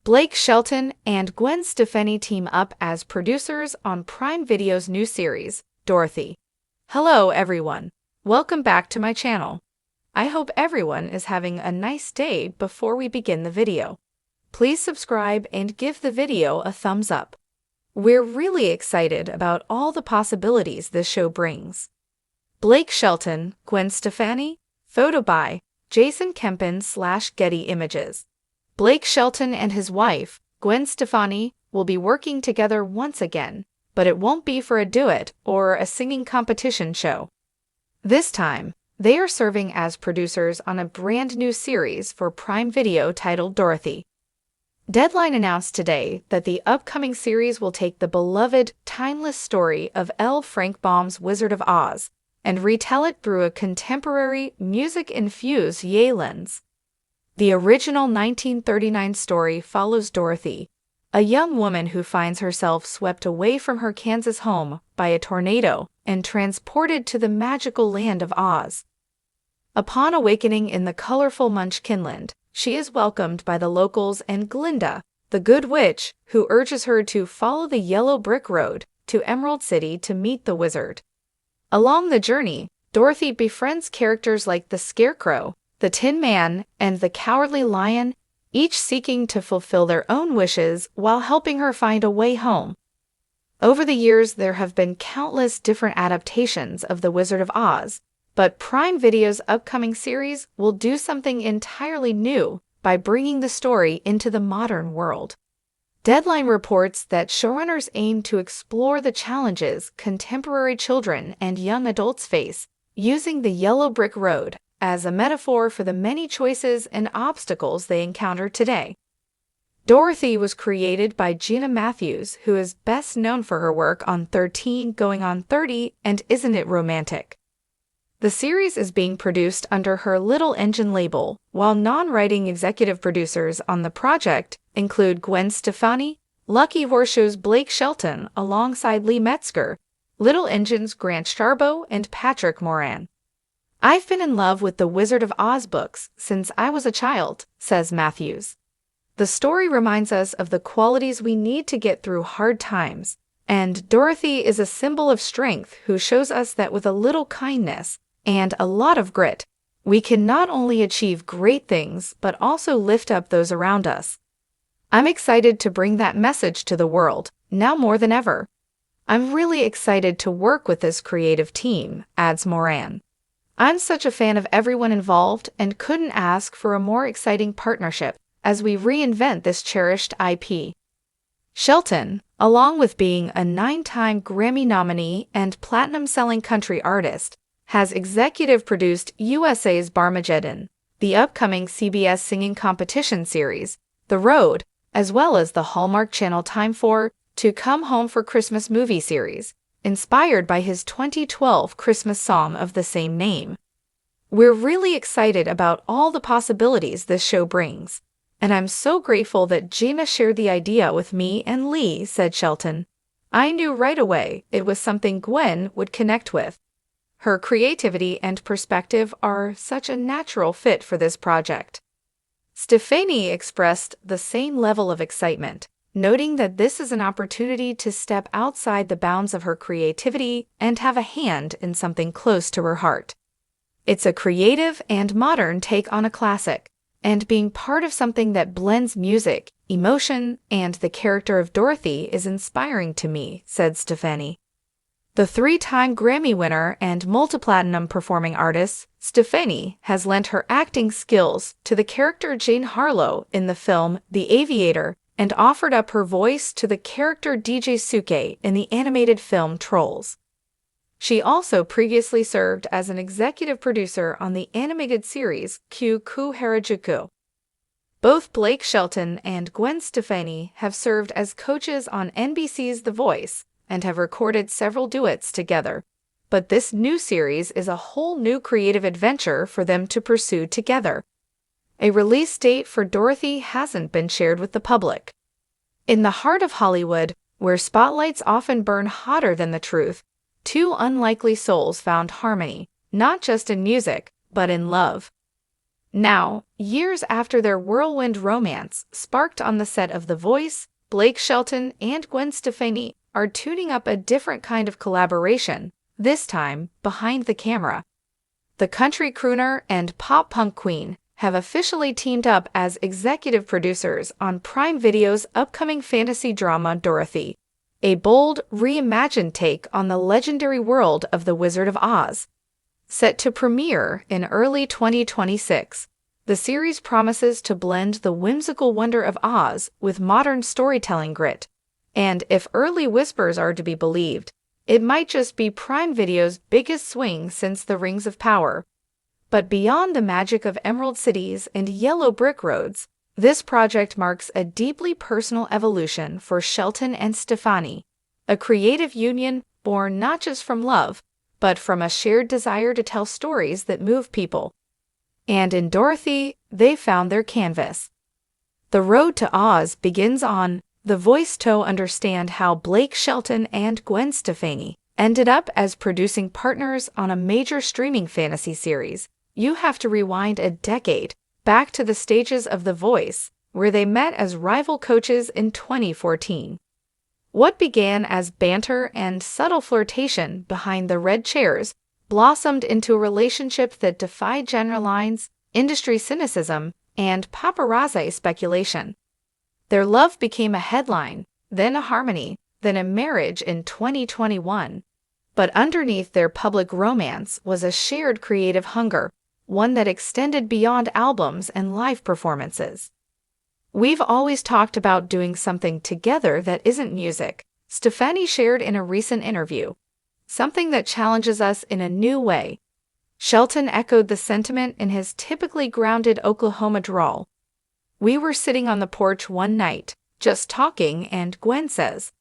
Blake Shelton and Gwen Stefani team up as producers on Prime Video's new series, Dorothy. Hello, everyone. Welcome back to my channel. I hope everyone is having a nice day. Before we begin the video, please subscribe and give the video a thumbs up. We're really excited about all the possibilities this show brings. Blake Shelton, Gwen Stefani, photo by Jason Kempin/Getty Images. Blake Shelton and his wife, Gwen Stefani, will be working together once again, but it won't be for a duet or a singing competition show. This time, they are serving as producers on a brand new series for Prime Video titled Dorothy. Deadline announced today that the upcoming series will take the beloved, timeless story of L. Frank Baum's Wizard of Oz and retell it through a contemporary, music-infused Ye lens. The original 1939 story follows Dorothy, a young woman who finds herself swept away from her Kansas home by a tornado and transported to the magical land of Oz. Upon awakening in the colorful Munchkinland, she is welcomed by the locals and Glinda, the Good Witch, who urges her to follow the yellow brick road to Emerald City to meet the wizard. Along the journey, Dorothy befriends characters like the Scarecrow, the Tin Man, and the Cowardly Lion, each seeking to fulfill their own wishes while helping her find a way home. Over the years, there have been countless different adaptations of The Wizard of Oz, but Prime Video's upcoming series will do something entirely new by bringing the story into the modern world. Deadline reports that showrunners aim to explore the challenges contemporary children and young adults face, using the yellow brick road as a metaphor for the many choices and obstacles they encounter today. Dorothy was created by Gina Matthews, who is best known for her work on 13 Going on 30 and Isn't It Romantic? The series is being produced under her Little Engine label, while non-writing executive producers on the project include Gwen Stefani, Lucky Horseshoe's Blake Shelton alongside Lee Metzger, Little Engine's Grant Sharbo, and Patrick Moran. "I've been in love with the Wizard of Oz books since I was a child," says Matthews. "The story reminds us of the qualities we need to get through hard times, and Dorothy is a symbol of strength who shows us that with a little kindness and a lot of grit, we can not only achieve great things but also lift up those around us. I'm excited to bring that message to the world, now more than ever. I'm really excited to work with this creative team," adds Moran. "I'm such a fan of everyone involved and couldn't ask for a more exciting partnership as we reinvent this cherished IP." Shelton, along with being a 9-time Grammy nominee and platinum-selling country artist, has executive produced USA's Barmageddon, the upcoming CBS singing competition series, The Road, as well as the Hallmark Channel Time for To Come Home for Christmas movie series, inspired by his 2012 Christmas song of the same name. "We're really excited about all the possibilities this show brings, and I'm so grateful that Gina shared the idea with me and Lee," said Shelton. "I knew right away it was something Gwen would connect with. Her creativity and perspective are such a natural fit for this project." Stefani expressed the same level of excitement, noting that this is an opportunity to step outside the bounds of her creativity and have a hand in something close to her heart. "It's a creative and modern take on a classic, and being part of something that blends music, emotion, and the character of Dorothy is inspiring to me," said Stefani. The 3-time Grammy winner and multi-platinum performing artist, Stefani has lent her acting skills to the character Jane Harlow in the film The Aviator and offered up her voice to the character DJ Suke in the animated film Trolls. She also previously served as an executive producer on the animated series Q Ku Harajuku. Both Blake Shelton and Gwen Stefani have served as coaches on NBC's The Voice and have recorded several duets together, but this new series is a whole new creative adventure for them to pursue together. A release date for Dorothy hasn't been shared with the public. In the heart of Hollywood, where spotlights often burn hotter than the truth, two unlikely souls found harmony, not just in music, but in love. Now, years after their whirlwind romance sparked on the set of The Voice, Blake Shelton and Gwen Stefani are tuning up a different kind of collaboration, this time behind the camera. The country crooner and pop-punk queen have officially teamed up as executive producers on Prime Video's upcoming fantasy drama Dorothy, a bold, reimagined take on the legendary world of The Wizard of Oz. Set to premiere in early 2026, the series promises to blend the whimsical wonder of Oz with modern storytelling grit. And if early whispers are to be believed, it might just be Prime Video's biggest swing since The Rings of Power. But beyond the magic of emerald cities and yellow brick roads, this project marks a deeply personal evolution for Shelton and Stefani, a creative union born not just from love, but from a shared desire to tell stories that move people. And in Dorothy, they found their canvas. The road to Oz begins on The Voice to understand how Blake Shelton and Gwen Stefani ended up as producing partners on a major streaming fantasy series. You have to rewind a decade, back to the stages of The Voice, where they met as rival coaches in 2014. What began as banter and subtle flirtation behind the red chairs blossomed into a relationship that defied genre lines, industry cynicism, and paparazzi speculation. Their love became a headline, then a harmony, then a marriage in 2021. But underneath their public romance was a shared creative hunger, one that extended beyond albums and live performances. "We've always talked about doing something together that isn't music," Stefani shared in a recent interview. "Something that challenges us in a new way." Shelton echoed the sentiment in his typically grounded Oklahoma drawl. "We were sitting on the porch one night, just talking, and Gwen says,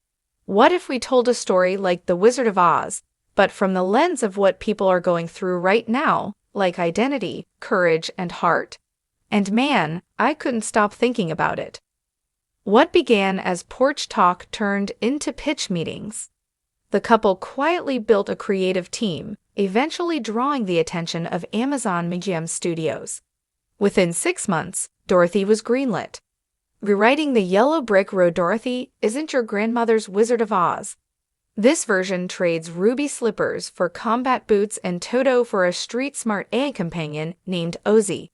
'What if we told a story like The Wizard of Oz, but from the lens of what people are going through right now, like identity, courage, and heart?' And man, I couldn't stop thinking about it." What began as porch talk turned into pitch meetings. The couple quietly built a creative team, eventually drawing the attention of Amazon MGM Studios. Within 6 months, Dorothy was greenlit. Rewriting the yellow brick road Dorothy isn't your grandmother's Wizard of Oz. This version trades ruby slippers for combat boots and Toto for a street-smart AI companion named Ozzy.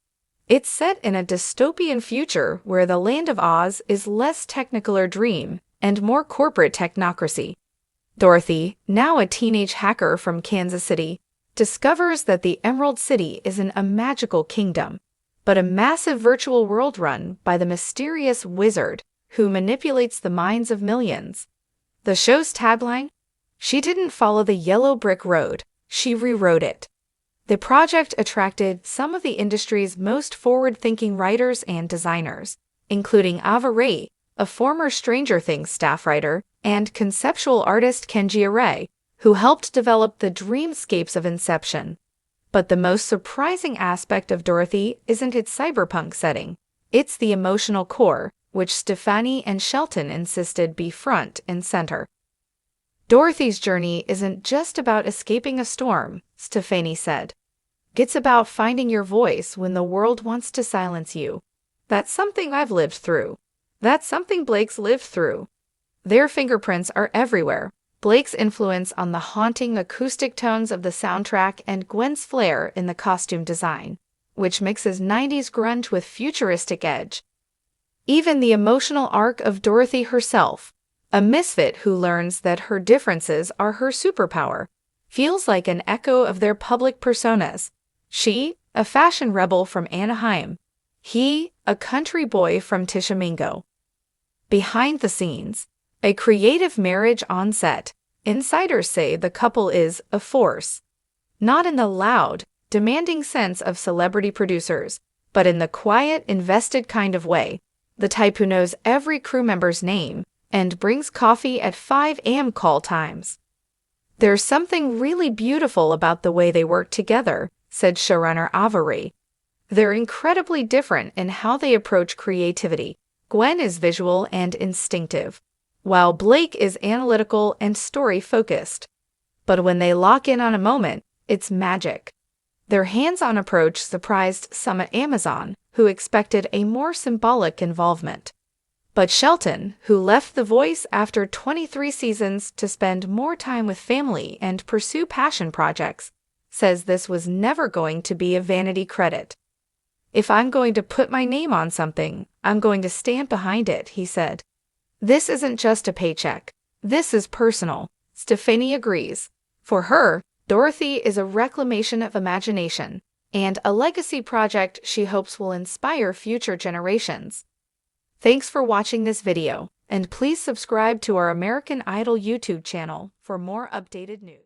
It's set in a dystopian future where the land of Oz is less technicolor dream and more corporate technocracy. Dorothy, now a teenage hacker from Kansas City, discovers that the Emerald City isn't a magical kingdom, but a massive virtual world run by the mysterious wizard who manipulates the minds of millions. The show's tagline? "She didn't follow the yellow brick road, she rewrote it." The project attracted some of the industry's most forward-thinking writers and designers, including Ava Ray, a former Stranger Things staff writer, and conceptual artist Kenji Arai, who helped develop the dreamscapes of Inception. But the most surprising aspect of Dorothy isn't its cyberpunk setting. It's the emotional core, which Stefani and Shelton insisted be front and center. Dorothy's journey isn't just about escaping a storm, Stefani said. It's about finding your voice when the world wants to silence you. That's something I've lived through. That's something Blake's lived through. Their fingerprints are everywhere. Blake's influence on the haunting acoustic tones of the soundtrack and Gwen's flair in the costume design, which mixes 90s grunge with futuristic edge. Even the emotional arc of Dorothy herself, a misfit who learns that her differences are her superpower, feels like an echo of their public personas. She, a fashion rebel from Anaheim. He, a country boy from Tishomingo. Behind the scenes, a creative marriage on set. Insiders say the couple is a force. Not in the loud, demanding sense of celebrity producers, but in the quiet, invested kind of way. The type who knows every crew member's name and brings coffee at 5 a.m. call times. "There's something really beautiful about the way they work together," said showrunner Ava Ray. "They're incredibly different in how they approach creativity. Gwen is visual and instinctive, while Blake is analytical and story-focused. But when they lock in on a moment, it's magic. Their hands-on approach surprised some at Amazon, who expected a more symbolic involvement. But Shelton, who left The Voice after 23 seasons to spend more time with family and pursue passion projects, says this was never going to be a vanity credit. "If I'm going to put my name on something, I'm going to stand behind it," he said. "This isn't just a paycheck. This is personal." Stefani agrees. For her, Dorothy is a reclamation of imagination and a legacy project she hopes will inspire future generations. Thanks for watching this video, and please subscribe to our American Idol YouTube channel for more updated news.